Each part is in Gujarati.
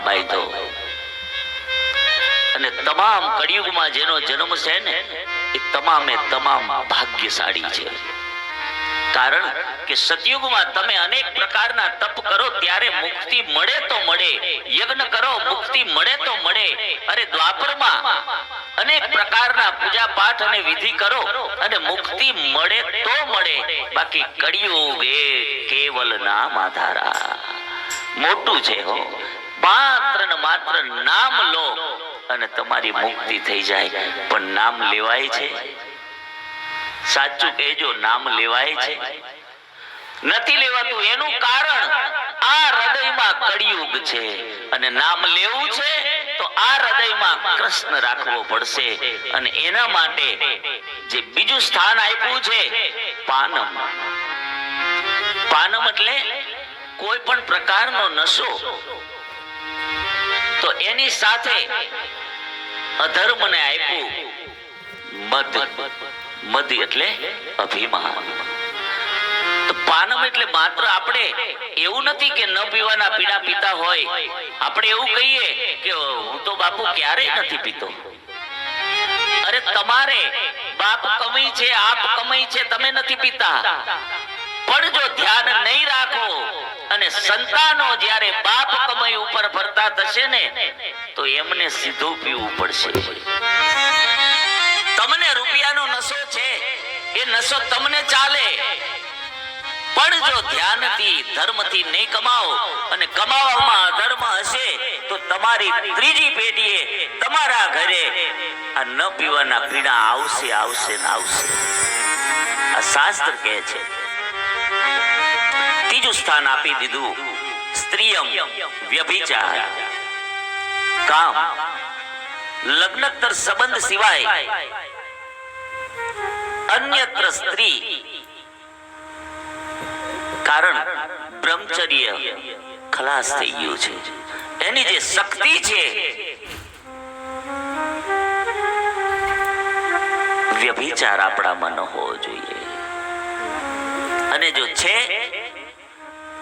બાઈ તો અને તમામ કળિયુગમાં જેનો જન્મ છે ને એ તમામે તમામ ભાગ્યશાળી છે. કારણ કે સતયુગમાં તમે અનેક પ્રકારના તપ કરો ત્યારે મુક્તિ મળે તો મળે, યજ્ઞ કરો મુક્તિ મળે તો મળે. અરે દ્વાપરમાં અનેક પ્રકારના પૂજા પાઠ અને વિધિ કરો અને મુક્તિ મળે તો મળે. બાકી કળિયુગ એ કેવલ નામ આધારા મોટું છે હો. માત્ર ને માત્ર નામ લો અને તમારી મુક્તિ થઈ જાય. પણ નામ લેવાય છે? સાચું કહેજો, નામ લેવાય છે? નથી લેવાતું. એનું કારણ આ હૃદયમાં કળિયુગ છે અને નામ લેવું છે તો આ હૃદયમાં કૃષ્ણ રાખવો પડશે. અને એના માટે જે બીજું સ્થાન આપ્યું છે પાનમ. પાનમ એટલે કોઈ પણ પ્રકારનો નશો, તો એની સાથે અધર્મને આપ્યું મદ. મદ એટલે અભિમાન. તો પાનમ એટલે માત્ર આપણે એવું નથી કે ન પીવાના પીણા પીતા હોય. આપણે એવું કહીએ કે હું તો બાપુ ક્યારેય નથી પીતો. અરે તમારે બાપ કમાઈ છે, આપ કમાઈ છે, તમે નથી પીતા. પણ જો ધ્યાન નહીં રાખો અને સંતાનો જ્યારે બાપ કમાઈ ઉપર ફરતા થશે ને તો એમને સીધું પીવું પડશે. તમને રૂપિયાનો નશો છે, એ નશો તમને ચાલે. પણ જો ધ્યાનથી ધર્મથી નહીં કમાઓ અને કમાવામાં અધર્મ હશે તો તમારી ત્રીજી પેઢીએ તમારા ઘરે આ ન પીવાના પીણા આવશે આવશે ને આવશે. આ શાસ્ત્ર કહે છે. ત્રીજું સ્થાન આપી દીધું સ્ત્રીયમ વ્યભિચાર. કામ, લગ્નોત્તર સંબંધ સિવાય અન્યત્ર સ્ત્રી. કારણ બ્રહ્મચર્ય ખલાસ થઈ ગયું છે. એની જે શક્તિ છે વ્યભિચાર આપણામાં ન હોવો જોઈએ. અને જો છે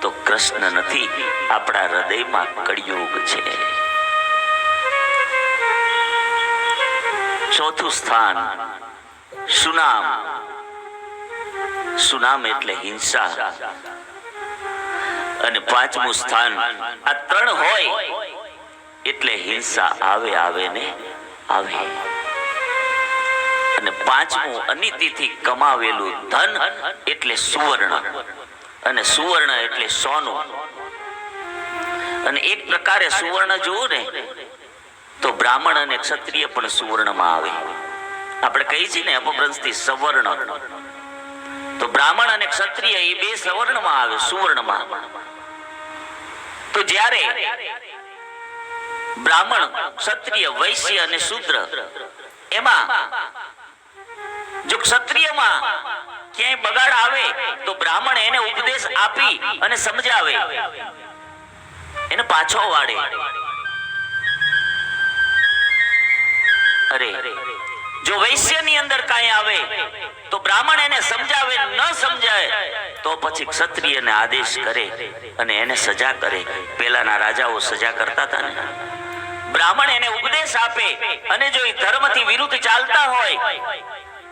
તો કૃષ્ણ નથી, આપણા હૃદયમાં કળિયુગ છે. ચોથું સ્થાન સુનામ. સુનામ એટલે હિંસા. અને પાંચમું સ્થાન. આ ત્રણ હોય એટલે હિંસા આવે આવે ને આવે. અને પાંચમું અનિતિથી કમાવેલું ધન એટલે સુવર્ણ. અને સુવર્ણ એટલે સોનું. અને એક પ્રકારે સુવર્ણ જોવું ને તો બ્રાહ્મણ અને ક્ષત્રિય પણ સુવર્ણમાં આવે. આપણે કહીએ છીએ ને અપભ્રંશથી સવર્ણ. તો બ્રાહ્મણ અને ક્ષત્રિય એ બે સવર્ણમાં આવે, સુવર્ણમાં. તો જ્યારે બ્રાહ્મણ, ક્ષત્રિય, વૈશ્ય અને શૂદ્ર, એમાં જો ક્ષત્રિયમાં ક્યાંય બગાડ આવે તો બ્રાહ્મણ એને ઉપદેશ આપી અને સમજાવે, એને પાછો વાળે. અરે જો વૈશ્યની અંદર કાંઈ આવે તો બ્રાહ્મણ એને સમજાવે, ન સમજાય તો પછી ક્ષત્રિયને આદેશ કરે અને એને સજા કરે. પેલાના રાજાઓ સજા કરતા હતા ને. બ્રાહ્મણ એને ઉપદેશ આપે અને જો એ ધર્મથી વિરુદ્ધ ચાલતા હોય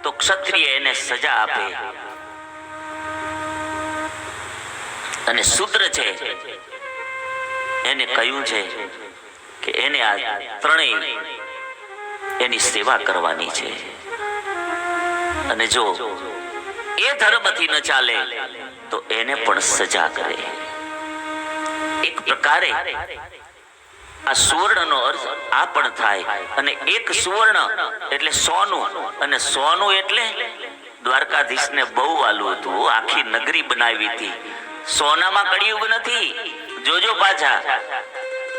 તો ક્ષત્રિય એને સજા આપે. અને શૂદ્ર છે એને કહ્યું છે કે એને આ ત્રણેય એની સેવા કરવાની છે. અને જો એ ધર્મથી ન ચાલે તો એને પણ સજા કરે. એક પ્રકારે આ સુવર્ણનો અર્થ આ પણ થાય. અને એક સુવર્ણ એટલે સોનું. અને સોનું એટલે દ્વારકાધીશને બહુ વાલું હતું. આખી નગરી બનાવી હતી. સોનામાં કળિયુગ નથી. જોજો પાછા,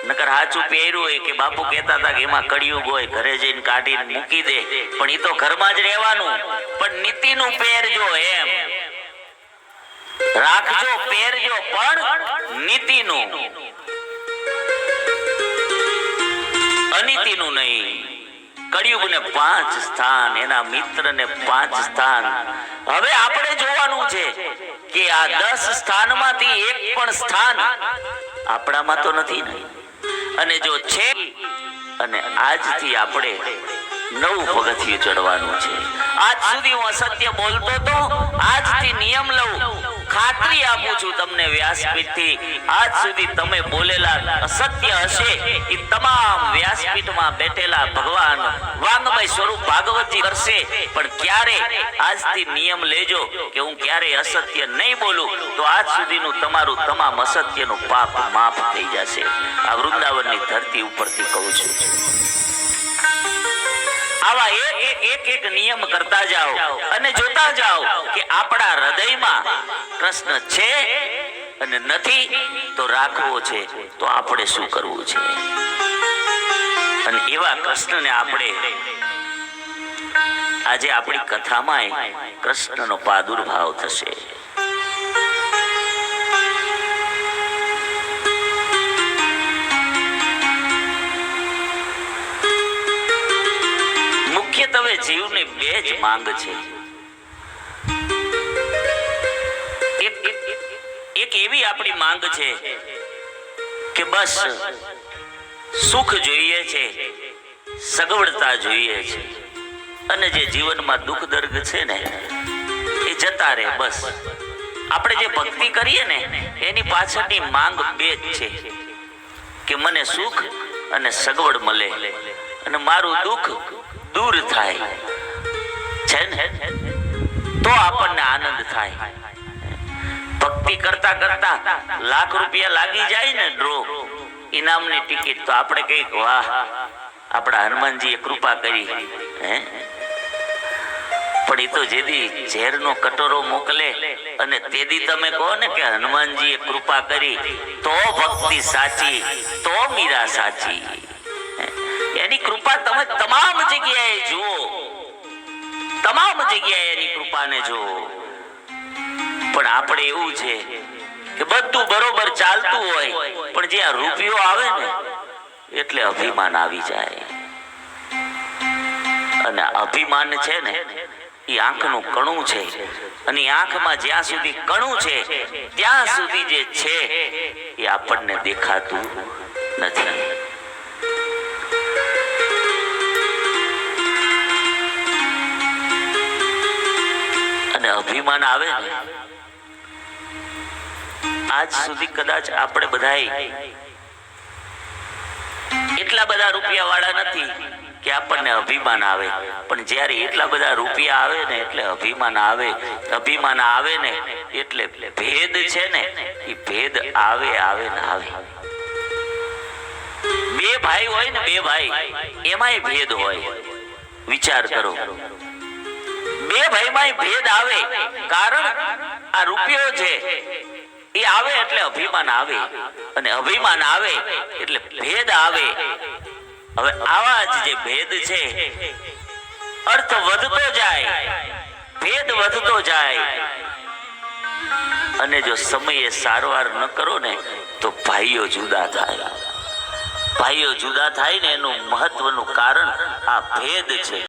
નકર હાચું પહેર્યું હોય કે બાપુ કહેતા હતા કે એમાં કળિયુગ હોય, ઘરે જઈને કાઢીને મૂકી દે. પણ એ તો ઘરમાં જ રહેવાનું. પણ નીતિનું પહેરજો, એમ રાખજો, પહેરજો, પણ નીતિનું, અનીતિનું નહીં. કળિયુગને 5 સ્થાન, એના મિત્રને 5 સ્થાન. હવે આપણે જોવાનું છે કે આ 10 સ્થાનમાંથી એક પણ સ્થાન આપણામાં તો નથી ને. અને જો છે અને આજથી આપણે નવું પગથિયું ચડવાનું છે. આજ સુધી હું અસત્ય બોલતો તો, આજથી નિયમ લઉં, ખાતરી આપું છું તમને વ્યાસપીઠથી, આજ સુધી તમે બોલેલા અસત્ય હશે એ તમામ વ્યાસપીઠમાં બેઠેલા ભગવાન વાંગમય સ્વરૂપ ભાગવતજી કરશે. પણ ક્યારે આજથી નિયમ લેજો કે હું ક્યારે અસત્ય નહીં બોલું, તો આજ સુધીનું તમારું તમામ અસત્યનું પાપ માફ થઈ જશે. આ વૃંદાવનની ધરતી ઉપરથી કહું છું. આવા એક નિયમ કરતા જાઓ અને જોતા જાઓ કે આપણા હૃદયમાં કૃષ્ણ છે અને નથી તો રાખવો છે તો આપણે શું કરવું છે. અને એવા કૃષ્ણને આપણે આજે આપણી કથામાં કૃષ્ણનો પ્રાદુર્ભાવ થશે. મુખ્યત્વે જીવને બે જ માંગ છે. એક એવી આપણી માંગ છે કે બસ સુખ જોઈએ છે, સગવડતા જોઈએ છે, અને જે જીવનમાં દુઃખ દર્દ છે ને એ જતા રહે. બસ આપણે જે ભક્તિ કરીએ ને એની પાછળની માંગ બે જ છે કે મને સુખ અને સગવડ મળે અને મારું દુઃખ દૂર થાય છે ને તો આપણને આનંદ થાય. ભક્તિ કરતા કરતા લાખ રૂપિયા લાગી જાય ને ડ્રો ઇનામની ટિકિટ, તો આપણે કઈક વાહ આપણા હનુમાનજીએ કૃપા કરી. પણ એ તો જેદી ઝેરનો કટોરો મોકલે અને તેદી તમે કહો ને કે હનુમાનજીએ કૃપા કરી, તો ભક્તિ સાચી, તો મીરા સાચી. એની કૃપા તમે તમામ જગ્યાએ જુઓ, તમામ જગ્યાએ એની કૃપાને જુઓ. પણ આપણે એવું છે કે બધું બરોબર ચાલતું હોય પણ જ્યાં રૂપિયો આવે ને એટલે અભિમાન આવી જાય. અને અભિમાન છે ને એ આંખનું કણું છે, અને આંખમાં જ્યાં સુધી કણું છે ત્યાં સુધી જે છે એ આપણને દેખાતું નથી. અને અભિમાન આવે ને આજ સુધી કદાચ આપણે બધા એટલા બધા રૂપિયા વાળા નથી કે આપણને અભિમાન આવે, પણ જ્યારે એટલા બધા રૂપિયા આવે ને એટલે અભિમાન આવે. અભિમાન આવે ને એટલે ભેદ છે ને એ ભેદ આવે આવે ને આવે. બે ભાઈ હોય ને, બે ભાઈ એમાંય ભેદ હોય. વિચાર કરો, બે ભાઈમાં ભેદ આવે કારણ આ રૂપિયો છે એ આવે એટલે અભિમાન આવે, અને અભિમાન આવે એટલે ભેદ આવે. હવે આવા જ જે ભેદ છે અર્થ વધતો જાય, ભેદ વધતો જાય, અને જો સમયે સારવાર ન કરો ને તો ભાઈઓ જુદા થાય. ભાઈઓ જુદા થાય ને એનું મહત્વનું કારણ આ ભેદ છે.